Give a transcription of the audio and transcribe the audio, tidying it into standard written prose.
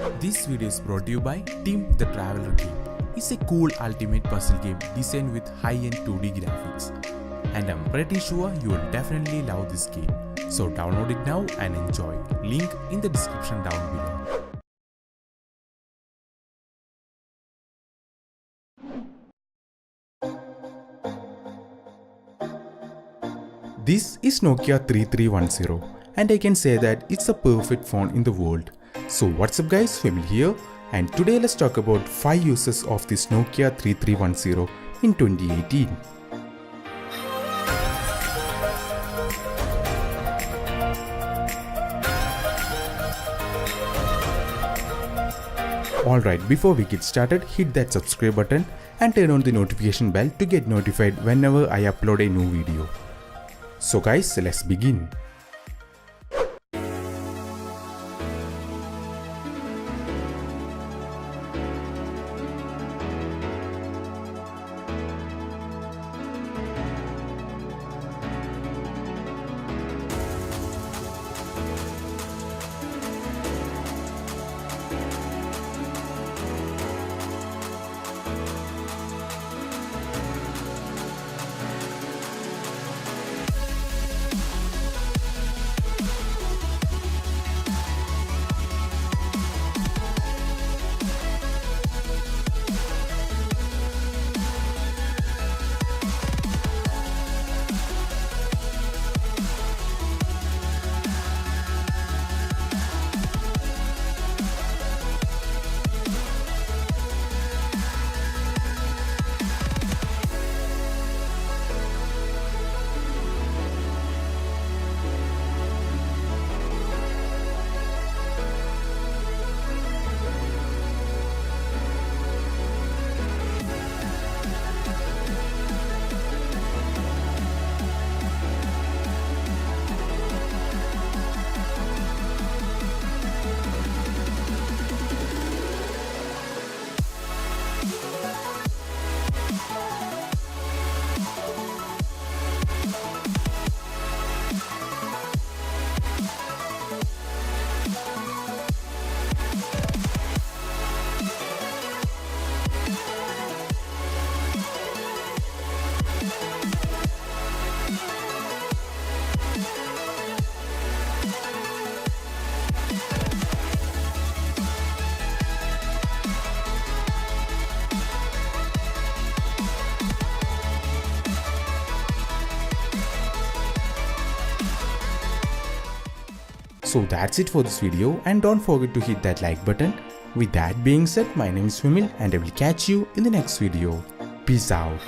This video is brought to you by Tim the Traveler Game. It's a cool ultimate puzzle game designed with high-end 2D graphics. And I'm pretty sure you will definitely love this game. So download it now and enjoy. Link in the description down below. This is Nokia 3310 and I can say that it's a perfect phone in the world. So what's up guys, Femil here, and today let's talk about 5 uses of this Nokia 3310 in 2018. Alright, before we get started, hit that subscribe button and turn on the notification bell to get notified whenever I upload a new video. So guys, let's begin. So that's it for this video, and don't forget to hit that like button. With that being said, my name is Femil and I will catch you in the next video. Peace out.